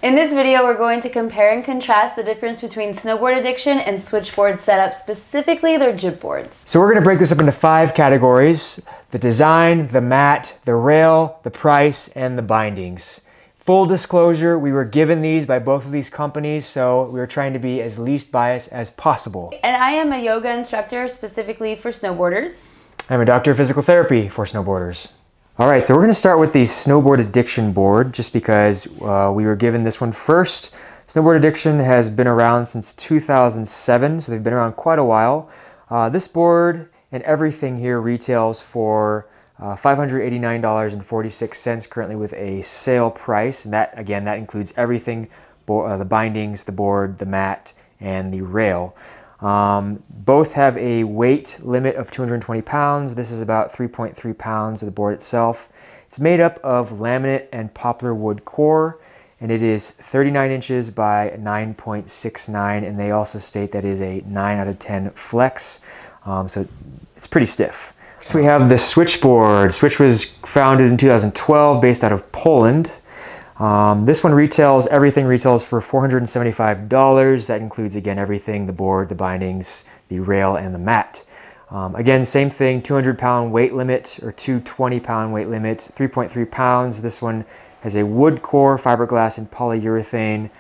In this video, we're going to compare and contrast the difference between Snowboard Addiction and Switchboard setup, specifically their jib boards. So we're going to break this up into 5 categories: the design, the mat, the rail, the price, and the bindings. Full disclosure, we were given these by both of these companies, so we were trying to be as least biased as possible. And I am a yoga instructor specifically for snowboarders. I'm a doctor of physical therapy for snowboarders. All right, so we're going to start with the Snowboard Addiction board just because we were given this one first. Snowboard Addiction has been around since 2007, so they've been around quite a while. This board and everything here retails for $589.46 currently with a sale price, and that again, that includes everything, the bindings, the board, the mat, and the rail. Both have a weight limit of 220 pounds. This is about 3.3 pounds of the board itself. It's made up of laminate and poplar wood core, and it is 39 inches by 9.69, and they also state that is a 9 out of 10 flex, so it's pretty stiff. So we have the Switchboard. Switch was founded in 2012 based out of Poland. This one retails, everything retails for $475. That includes, again, everything: the board, the bindings, the rail, and the mat. Again, same thing, 200-pound weight limit or 220-pound weight limit, 3.3 pounds. This one has a wood core, fiberglass, and polyurethane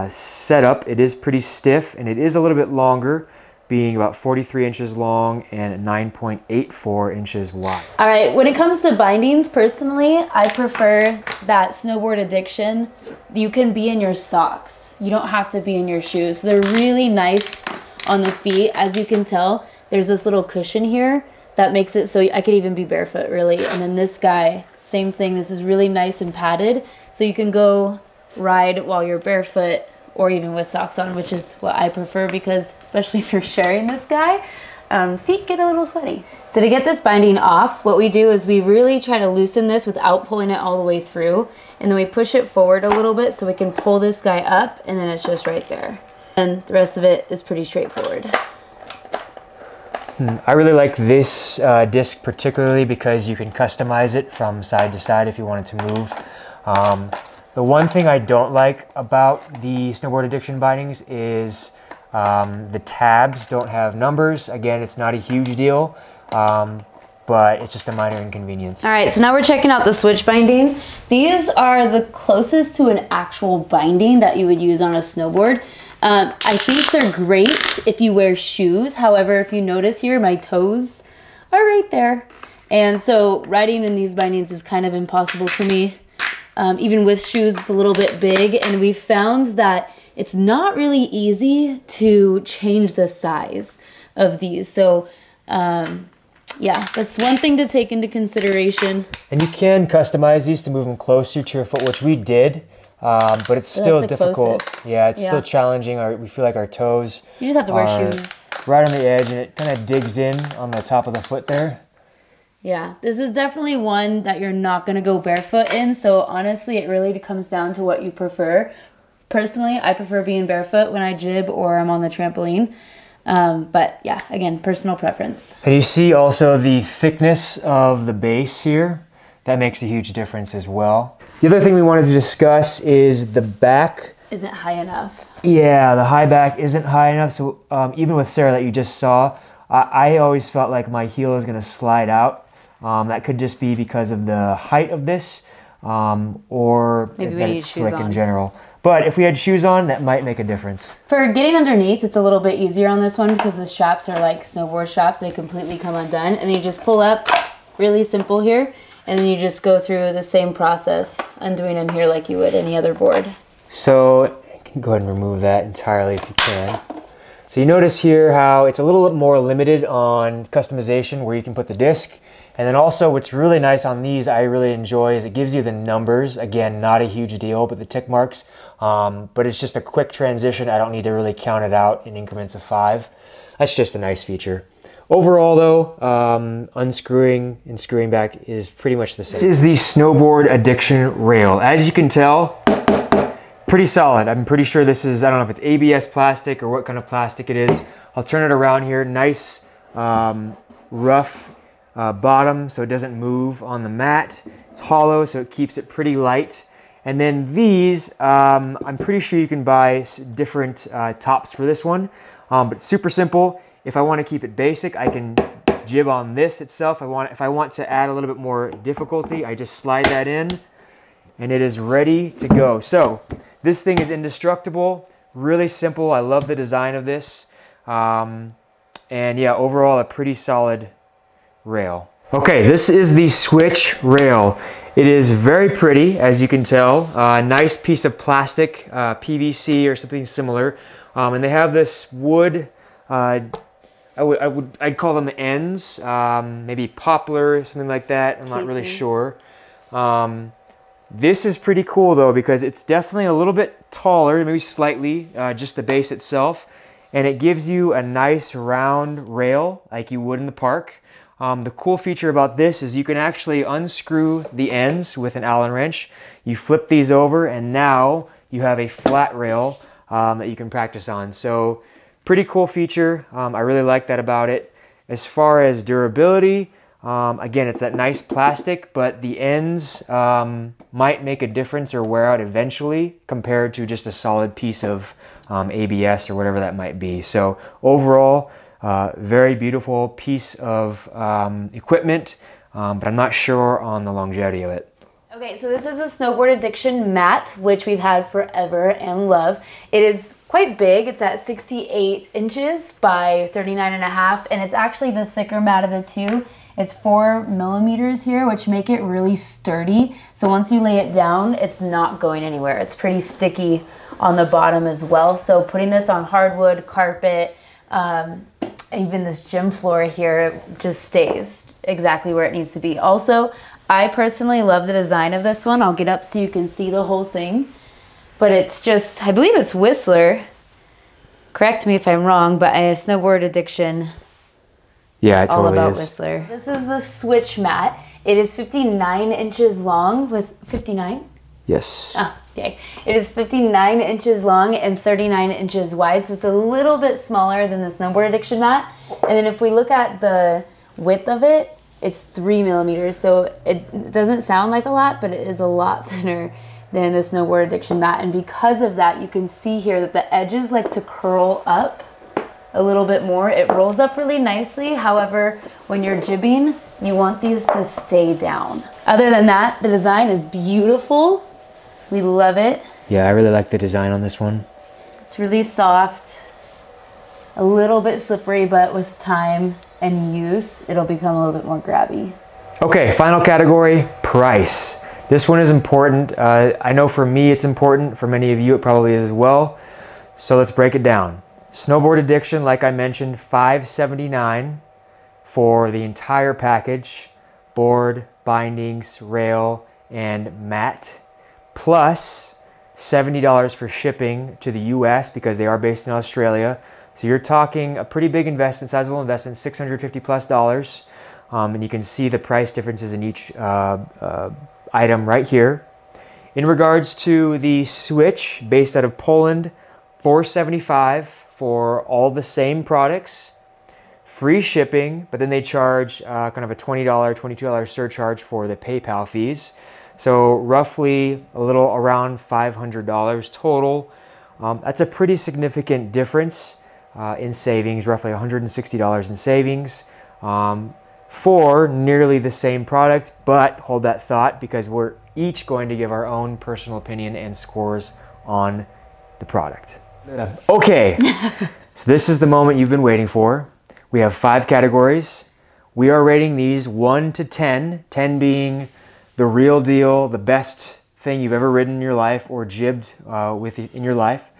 setup. It is pretty stiff, and it is a little bit longer, being about 43 inches long and 9.84 inches wide. All right, when it comes to bindings, personally, I prefer that Snowboard Addiction, you can be in your socks. You don't have to be in your shoes. They're really nice on the feet. As you can tell, there's this little cushion here that makes it so I could even be barefoot, really. And then this guy, same thing. This is really nice and padded, so you can go ride while you're barefoot, or even with socks on, which is what I prefer, because especially if you're sharing this guy, feet get a little sweaty. So to get this binding off, what we do is we really try to loosen this without pulling it all the way through, and then we push it forward a little bit so we can pull this guy up, and then it's just right there. And the rest of it is pretty straightforward. I really like this disc particularly because you can customize it from side to side if you want it to move. The one thing I don't like about the Snowboard Addiction bindings is the tabs don't have numbers. Again, it's not a huge deal, but it's just a minor inconvenience. All right, so now we're checking out the Switch bindings. These are the closest to an actual binding that you would use on a snowboard. I think they're great if you wear shoes. However, if you notice here, my toes are right there. And so riding in these bindings is kind of impossible for me. Even with shoes, it's a little bit big, and we found that it's not really easy to change the size of these. So yeah, that's one thing to take into consideration. And you can customize these to move them closer to your foot, which we did, but it's still difficult. Closest. Yeah, it's still challenging. We feel like our toes, you just have to wear shoes right on the edge, and it kind of digs in on the top of the foot there. Yeah, this is definitely one that you're not going to go barefoot in. So honestly, it really comes down to what you prefer. Personally, I prefer being barefoot when I jib or I'm on the trampoline. But yeah, again, personal preference. And you see also the thickness of the base here. That makes a huge difference as well. The other thing we wanted to discuss is the back. Isn't high enough. Yeah, the high back isn't high enough. So even with Sarah that you just saw, I always felt like my heel is going to slide out. That could just be because of the height of this, or maybe that it's slick in general. But if we had shoes on, that might make a difference. For getting underneath, it's a little bit easier on this one because the straps are like snowboard straps. They completely come undone, and you just pull up, really simple here, and then you just go through the same process, undoing them here like you would any other board. So you can go ahead and remove that entirely if you can. So you notice here how it's a little bit more limited on customization where you can put the disc. And then also what's really nice on these, I really enjoy, is it gives you the numbers. Again, not a huge deal, but the tick marks. But it's just a quick transition. I don't need to really count it out in increments of 5. That's just a nice feature. Overall though, unscrewing and screwing back is pretty much the same. This is the Snowboard Addiction rail. As you can tell, pretty solid. I'm pretty sure this is, I don't know if it's ABS plastic or what kind of plastic it is. I'll turn it around here. Nice, rough bottom so it doesn't move on the mat. It's hollow so it keeps it pretty light. And then these, I'm pretty sure you can buy different tops for this one, but it's super simple. If I want to keep it basic, I can jib on this itself. If I want to add a little bit more difficulty, I just slide that in and it is ready to go. So this thing is indestructible, really simple. I love the design of this. And yeah, overall a pretty solid rail. Okay, this is the Switch rail. It is very pretty, as you can tell. Nice piece of plastic, PVC or something similar. And they have this wood, I'd call them ends, maybe poplar, something like that. I'm not really sure. This is pretty cool though, because it's definitely a little bit taller, maybe slightly, just the base itself. And it gives you a nice round rail like you would in the park. The cool feature about this is you can actually unscrew the ends with an Allen wrench. You flip these over and now you have a flat rail that you can practice on. So pretty cool feature. I really like that about it. As far as durability, again, it's that nice plastic, but the ends might make a difference or wear out eventually compared to just a solid piece of ABS or whatever that might be. So overall, very beautiful piece of equipment, but I'm not sure on the longevity of it. Okay, so this is a Snowboard Addiction mat, which we've had forever and love. It is quite big. It's at 68 inches by 39.5, and it's actually the thicker mat of the two. It's 4 millimeters here, which make it really sturdy. So once you lay it down, it's not going anywhere. It's pretty sticky on the bottom as well. So putting this on hardwood, carpet, even this gym floor here, it just stays exactly where it needs to be. Also, I personally love the design of this one. I'll get up so you can see the whole thing. But it's just, I believe it's Whistler. Correct me if I'm wrong, but Snowboard Addiction. Yeah, it totally all about is. Whistler. This is the Switch mat. It is 59 inches long with 59? Yes. Oh, okay. It is 59 inches long and 39 inches wide, so it's a little bit smaller than the Snowboard Addiction mat. And then if we look at the width of it, it's 3 millimeters, so it doesn't sound like a lot, but it is a lot thinner than the Snowboard Addiction mat. And because of that, you can see here that the edges like to curl up a little bit more. It rolls up really nicely. However, when you're jibbing, you want these to stay down. Other than that, the design is beautiful. We love it. Yeah, I really like the design on this one. It's really soft, a little bit slippery, but with time and use, it'll become a little bit more grabby. Okay, final category, price. This one is important. I know for me it's important. For many of you it probably is as well. So let's break it down. Snowboard Addiction, like I mentioned, $579 for the entire package. Board, bindings, rail, and mat. Plus $70 for shipping to the US because they are based in Australia. So you're talking a pretty big investment, sizable investment, $650+. And you can see the price differences in each item right here. In regards to the Switch, based out of Poland, $475 for all the same products, free shipping, but then they charge kind of a $20, $22 surcharge for the PayPal fees. So roughly a little around $500 total. That's a pretty significant difference in savings, roughly $160 in savings for nearly the same product. But hold that thought, because we're each going to give our own personal opinion and scores on the product. Okay, so this is the moment you've been waiting for. We have 5 categories. We are rating these 1 to 10, 10 being the real deal, the best thing you've ever ridden in your life or jibbed with in your life.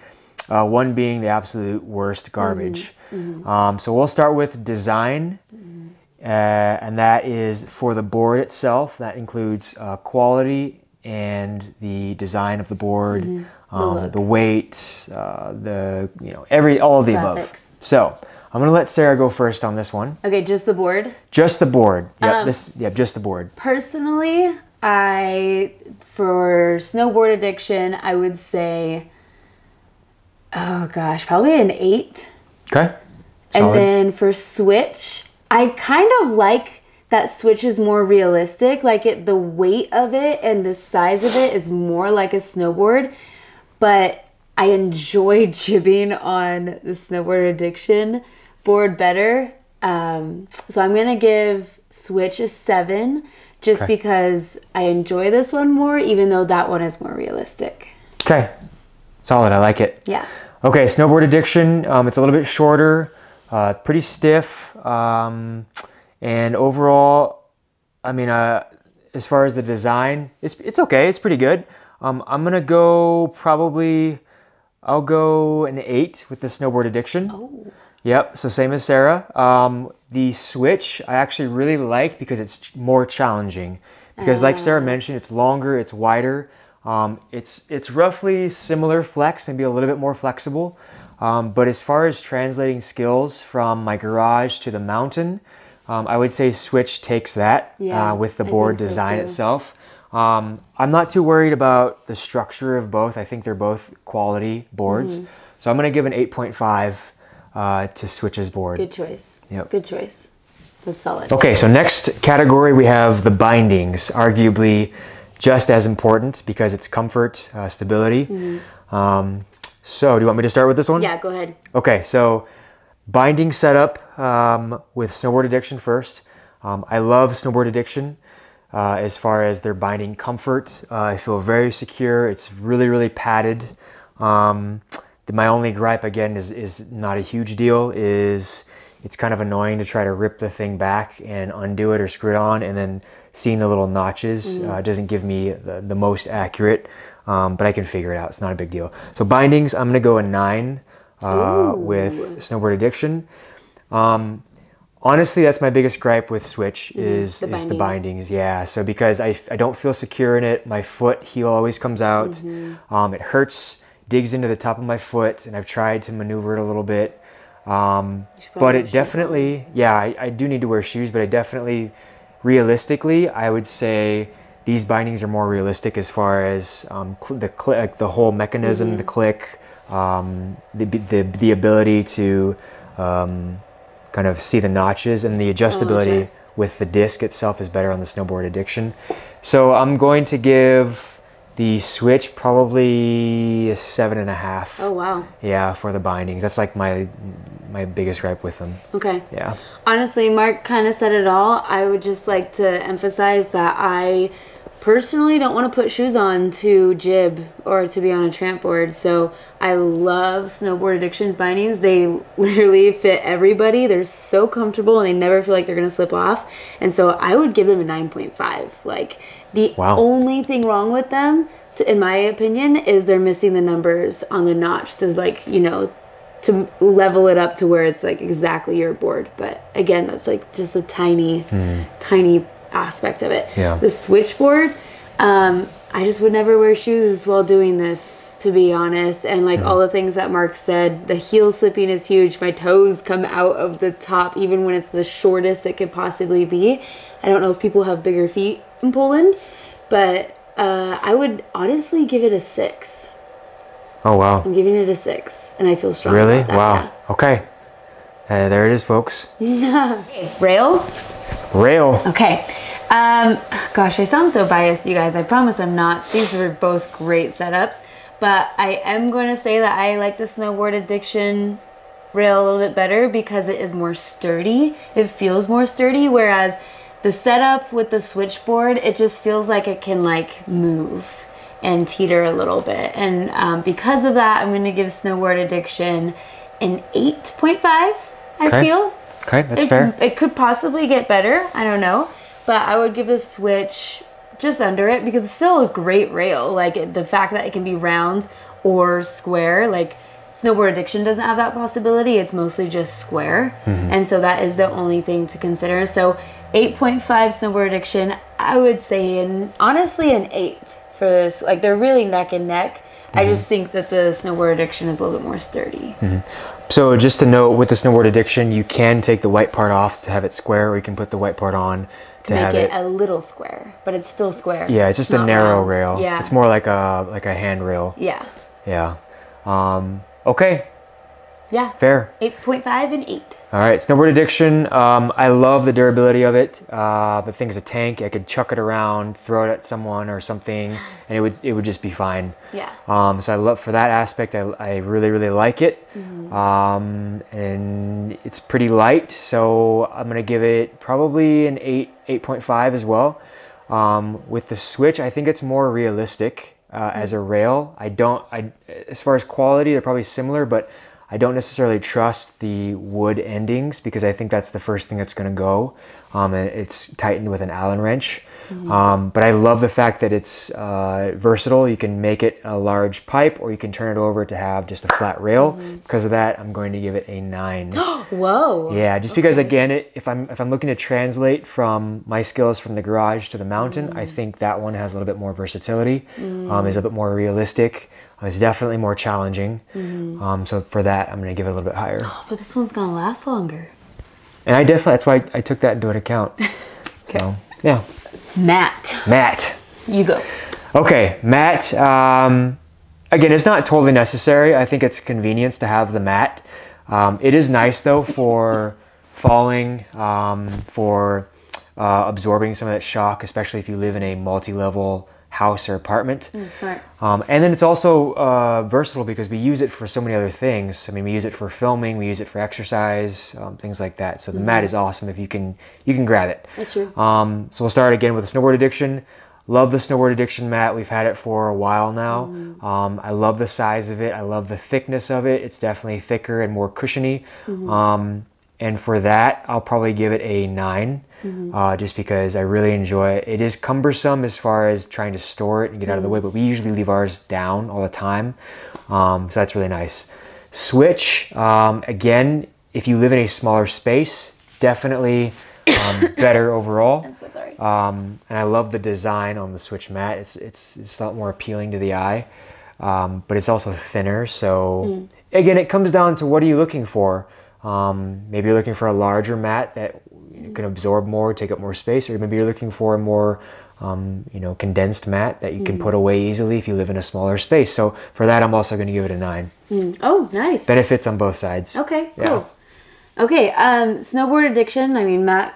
1 being the absolute worst garbage. So we'll start with design, and that is for the board itself. That includes quality and the design of the board, the weight, all of the above. So I'm gonna let Sarah go first on this one. Okay, just the board? Just the board. Yep, just the board. Personally, for Snowboard Addiction, I would say, oh gosh, probably an 8. Okay. Solid. And then for Switch, I kind of like that Switch is more realistic. Like the weight of it and the size of it is more like a snowboard, but I enjoy jibbing on the Snowboard Addiction board better. So I'm gonna give Switch a 7 just because I enjoy this one more, even though that one is more realistic. Okay, solid, I like it. Yeah. Okay, Snowboard Addiction, it's a little bit shorter, pretty stiff, and overall, I mean, as far as the design, it's okay, it's pretty good. I'm gonna go I'll go an 8 with the Snowboard Addiction. Oh. Yep, so same as Sarah. The Switch I actually really like because it's more challenging. Because like Sarah mentioned, it's longer, it's wider. It's roughly similar flex, maybe a little bit more flexible. But as far as translating skills from my garage to the mountain, I would say Switch takes that with the board design itself. I'm not too worried about the structure of both. I think they're both quality boards. So I'm going to give an 8.5 to Switch's board. Good choice. Yep. Good choice. That's solid. Okay, so next category we have the bindings, arguably just as important because it's comfort, stability. So do you want me to start with this one? Yeah, go ahead. Okay, so binding setup with Snowboard Addiction first. I love Snowboard Addiction as far as their binding comfort. I feel very secure. It's really, really padded. My only gripe, again, is not a huge deal, is it's kind of annoying to try to rip the thing back and undo it or screw it on, and then seeing the little notches doesn't give me the most accurate, but I can figure it out. It's not a big deal. So bindings, I'm going to go a 9 with Snowboard Addiction. Honestly, that's my biggest gripe with Switch is the bindings. Yeah, so because I don't feel secure in it. My foot heel always comes out. It hurts, digs into the top of my foot, and I've tried to maneuver it a little bit. But it definitely, I do need to wear shoes, but I definitely, realistically, I would say these bindings are more realistic as far as the whole mechanism, the click, the ability to kind of see the notches, and the adjustability with the disc itself is better on the Snowboard Addiction. So I'm going to give the Switch probably a 7.5. Oh, wow. Yeah, for the bindings. That's like my biggest gripe with them. Okay. Yeah. Honestly, Mark kind of said it all. I would just like to emphasize that I personally don't want to put shoes on to jib or to be on a tramp board. So I love Snowboard Addiction's bindings. They literally fit everybody. They're so comfortable and they never feel like they're going to slip off. And so I would give them a 9.5. Like the only thing wrong with them, in my opinion, is they're missing the numbers on the notch. So like, you know, to level it up to where it's like exactly your board. But again, that's like just a tiny aspect of it. Yeah. The switchboard, I just would never wear shoes while doing this, to be honest. And like all the things that Mark said, the heel slipping is huge. My toes come out of the top even when it's the shortest it could possibly be. I don't know if people have bigger feet in Poland, but I would honestly give it a 6. Oh, wow. I'm giving it a 6, and I feel strong Really? about that. Wow. Yeah. Okay. There it is, folks. Rail? Rail. Okay. Gosh, I sound so biased, you guys. I promise I'm not. These were both great setups. But I am going to say that I like the Snowboard Addiction rail a little bit better because it is more sturdy. It feels more sturdy, whereas the setup with the switchboard, it just feels like it can like move and teeter a little bit. And because of that, I'm going to give Snowboard Addiction an 8.5, I feel. Okay, that's fair. It could possibly get better. I don't know. But I would give the Switch just under it because it's still a great rail. Like the fact that it can be round or square, like Snowboard Addiction doesn't have that possibility. It's mostly just square. And so that is the only thing to consider. So 8.5 Snowboard Addiction, I would say, and honestly an 8 for this. Like they're really neck and neck. I just think that the Snowboard Addiction is a little bit more sturdy. So just to note, with the Snowboard Addiction, you can take the white part off to have it square, or you can put the white part on to make have it a little square, but it's still square. Yeah, it's just a narrow rail. Yeah. It's more like a handrail. Yeah. Yeah. Okay. Yeah. Fair. 8.5 and 8. All right, Snowboard Addiction. I love the durability of it. The thing's a tank. I could chuck it around, throw it at someone or something, and it would just be fine. Yeah. So I love, for that aspect, I really, really like it. And it's pretty light, so I'm gonna give it probably an 8.5 as well. With the Switch, I think it's more realistic as a rail. As far as quality, they're probably similar, but I don't necessarily trust the wood endings because I think that's the first thing that's going to go. And it's tightened with an Allen wrench. But I love the fact that it's versatile. You can make it a large pipe or you can turn it over to have just a flat rail. Because of that, I'm going to give it a 9. Whoa. Yeah, just because again, if I'm looking to translate from my skills from the garage to the mountain, I think that one has a little bit more versatility, is a bit more realistic. It's definitely more challenging. So for that, I'm going to give it a little bit higher. Oh, but this one's going to last longer. And that's why I took that into account. Okay. So, yeah. Mat. You go. Okay, mat. Again, it's not totally necessary. I think it's convenience to have the mat. It is nice though for falling, for absorbing some of that shock, especially if you live in a multi-level house or apartment. Smart. And then it's also versatile because we use it for so many other things. I mean, we use it for filming, we use it for exercise, things like that. So the mat is awesome if you can grab it. That's true. So we'll start again with the Snowboard Addiction. Love the Snowboard Addiction mat. We've had it for a while now. I love the size of it. I love the thickness of it. It's definitely thicker and more cushiony. And for that, I'll probably give it a 9. Just because I really enjoy it. It is cumbersome as far as trying to store it and get out of the way, but we usually leave ours down all the time. So that's really nice. Switch, again, if you live in a smaller space, definitely better overall. I'm so sorry. And I love the design on the Switch mat. It's a lot more appealing to the eye, but it's also thinner. So again, it comes down to what are you looking for? Maybe you're looking for a larger mat that can absorb more, take up more space, or maybe you're looking for a more condensed mat that you can put away easily if you live in a smaller space. So for that, I'm also going to give it a 9. Oh, nice. Benefits on both sides. Okay, cool. Yeah. Okay, Snowboard Addiction. I mean, Matt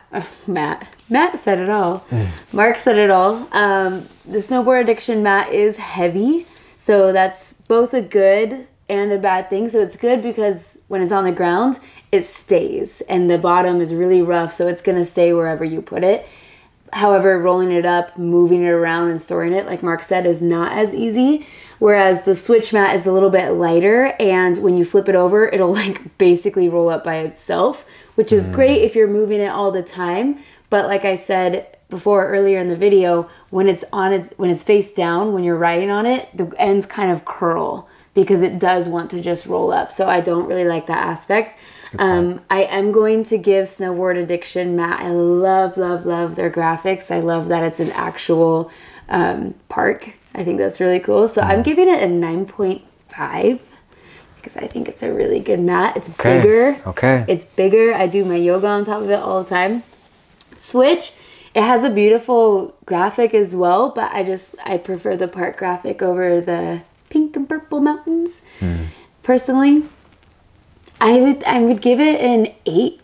said it all. Mark said it all. The Snowboard Addiction mat is heavy, so that's both a good and a bad thing. So it's good because when it's on the ground, it stays, and the bottom is really rough, so it's gonna stay wherever you put it. However, rolling it up, moving it around, and storing it, like Mark said, is not as easy. Whereas the Switch mat is a little bit lighter, and when you flip it over, it'll like basically roll up by itself, which is great if you're moving it all the time. But like I said before earlier in the video, when it's face down, when you're riding on it, the ends kind of curl because it does want to just roll up. So I don't really like that aspect. I am going to give Snowboard Addiction mat. I love, love, love their graphics. I love that it's an actual park. I think that's really cool. So I'm giving it a 9.5 because I think it's a really good mat. It's bigger. Okay. It's bigger. I do my yoga on top of it all the time. Switch, it has a beautiful graphic as well, but I prefer the park graphic over the pink and purple mountains. Personally, I would give it an 8.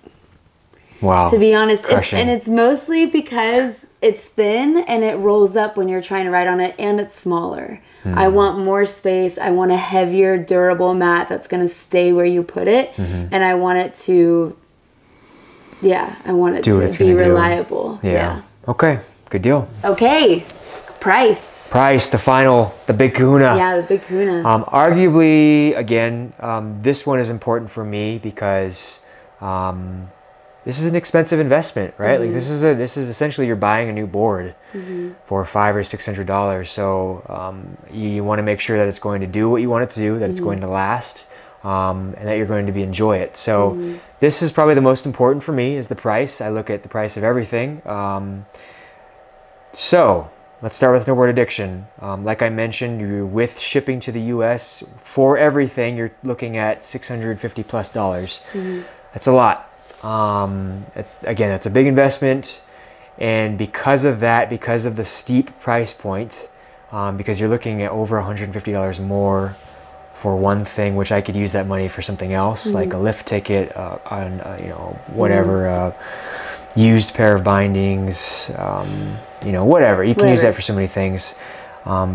Wow. To be honest, Crushing. it's mostly because it's thin and it rolls up when you're trying to ride on it, and it's smaller. I want more space. I want a heavier, durable mat that's going to stay where you put it, and I want it to, I want it to be reliable. Yeah. Okay. Good deal. Okay. Price, the big kahuna. Yeah, the big kahuna. Arguably, again, this one is important for me because this is an expensive investment, right? Like this is essentially you're buying a new board for $500 or $600. So you want to make sure that it's going to do what you want it to do, that it's going to last, and that you're going to enjoy it. So this is probably the most important for me is the price. I look at the price of everything. So let's start with Snowboard Addiction. Like I mentioned, you're with shipping to the US for everything, you're looking at $650 plus. That's a lot. It's a big investment, and because of that, because of the steep price point, because you're looking at over $150 more for one thing, which I could use that money for something else, like a lift ticket, on you know, whatever, used pair of bindings, you know, whatever. You can use that for so many things.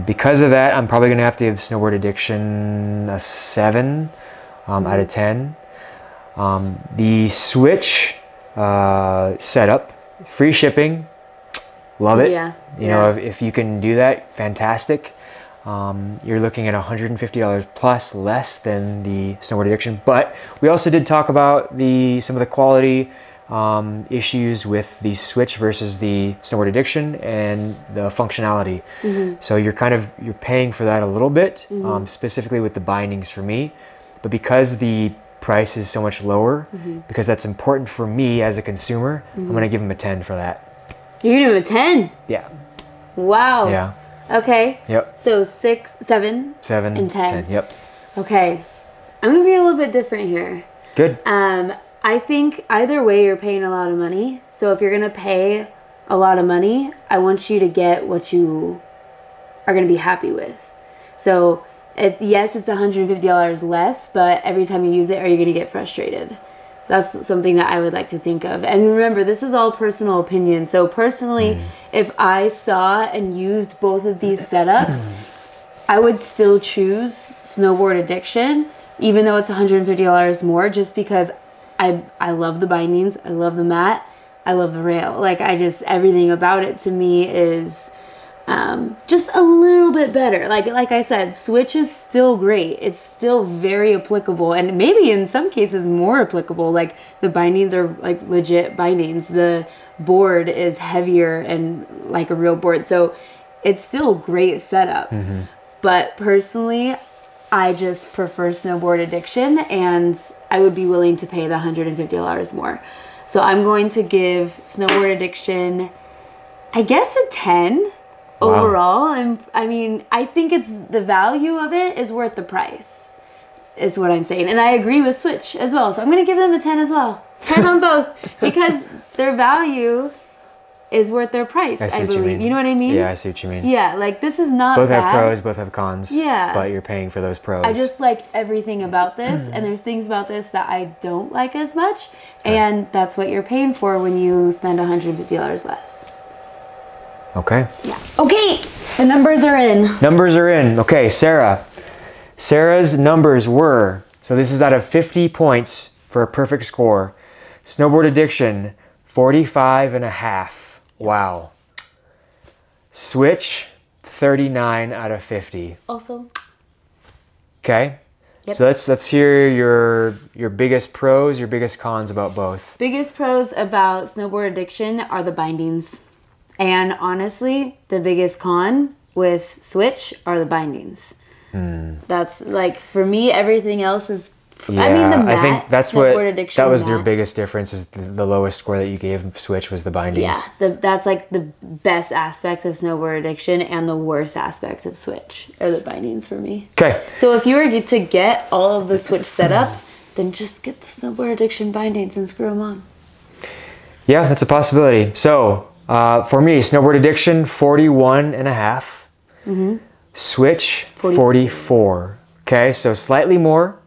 Because of that, I'm probably gonna have to give Snowboard Addiction a 7 out of 10. The Switch setup, free shipping, love it. You know, if you can do that, fantastic. You're looking at $150 plus less than the Snowboard Addiction, but we also did talk about some of the quality issues with the Switch versus the Snowboard Addiction and the functionality. So you're paying for that a little bit, specifically with the bindings for me, but because the price is so much lower, because that's important for me as a consumer, I'm gonna give them a 10 for that. You're gonna give them a 10? Yeah. Wow. Yeah. Okay. Yep. So 6, 7, 7, and 10. Yep. Okay. I'm gonna be a little bit different here. Good. I think either way you're paying a lot of money. So if you're gonna pay a lot of money, I want you to get what you are gonna be happy with. So it's $150 less, but every time you use it, are you gonna get frustrated? So that's something that I would like to think of. And remember, this is all personal opinion. So personally, if I saw and used both of these setups, I would still choose Snowboard Addiction, even though it's $150 more, just because I love the bindings, I love the mat, I love the rail. Like, everything about it to me is just a little bit better. Like I said, Switch is still great. It's still very applicable, and maybe in some cases more applicable. Like, the bindings are like legit bindings. The board is heavier and like a real board. So it's still a great setup. But personally, I just prefer Snowboard Addiction, and I would be willing to pay the $150 more. So I'm going to give Snowboard Addiction, I guess, a 10 overall. I mean, I think the value of it is worth the price, is what I'm saying. And I agree with Switch as well. So I'm going to give them a 10 as well. 10 on both, because their value is worth their price, I believe. You know what I mean? Yeah, I see what you mean. Yeah, like, this is not both bad. have pros, both have cons. Yeah. But you're paying for those pros. I just like everything about this, and there's things about this that I don't like as much, and that's what you're paying for when you spend $150 less. Okay. Yeah. Okay, the numbers are in. Numbers are in. Okay, Sarah. Sarah's numbers were, so this is out of 50 points for a perfect score. Snowboard Addiction, 45.5. Wow. Switch, 39 out of 50. Also. Okay. Yep. So let's hear your biggest pros, your biggest cons about both. Biggest pros about Snowboard Addiction are the bindings. And honestly, the biggest con with Switch are the bindings. That's, like, for me, everything else is... Yeah, I mean, the mat, I think that's that was their biggest difference, is the lowest score that you gave Switch was the bindings. Yeah, that's like the best aspect of Snowboard Addiction, and the worst aspect of Switch are the bindings for me. Okay. So if you were to get all of the Switch setup, then just get the Snowboard Addiction bindings and screw them on. Yeah, that's a possibility. So for me, Snowboard Addiction, 41.5. Switch, 44. Okay, so slightly more.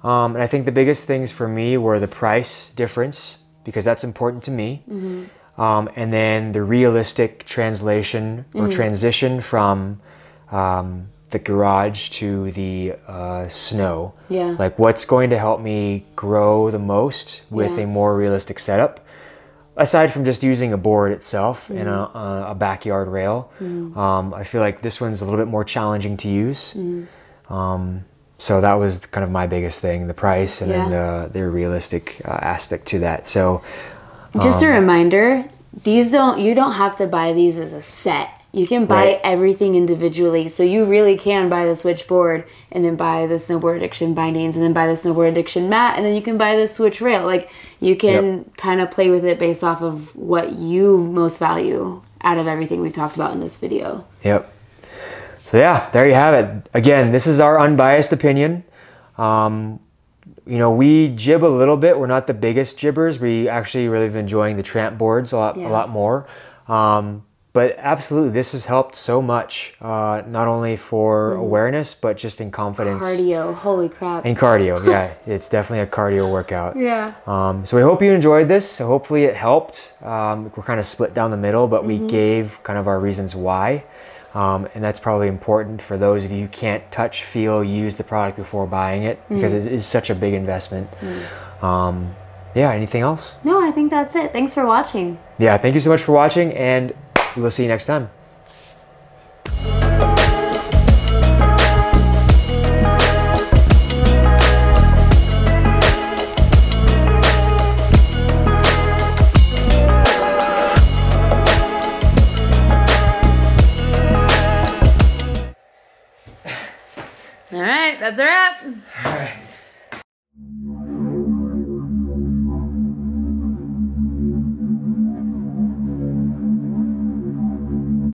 And I think the biggest things for me were the price difference, because that's important to me. And then the realistic translation or transition from the garage to the snow. Yeah. Like, what's going to help me grow the most with a more realistic setup, aside from just using a board itself and a backyard rail. I feel like this one's a little bit more challenging to use. So that was kind of my biggest thing, the price, and then the realistic aspect to that. So just a reminder, you don't have to buy these as a set. You can buy everything individually. So you really can buy the Switch board, and then buy the Snowboard Addiction bindings, and then buy the Snowboard Addiction mat, and then you can buy the Switch rail. Like, you can kind of play with it based off of what you most value out of everything we've talked about in this video. Yep. So yeah, there you have it. Again, this is our unbiased opinion. You know, we jib a little bit. We're not the biggest jibbers. We actually really been enjoying the tramp boards a lot more. But absolutely, this has helped so much, not only for awareness, but just in confidence. Cardio, holy crap. And cardio, yeah. It's definitely a cardio workout. Yeah. So we hope you enjoyed this. So hopefully it helped. We're kind of split down the middle, but we gave kind of our reasons why. And that's probably important for those of you who can't touch, feel, use the product before buying it, because it is such a big investment. Yeah, anything else? No, I think that's it. Thanks for watching. Yeah, thank you so much for watching, and we will see you next time. All right, that's a wrap. All right.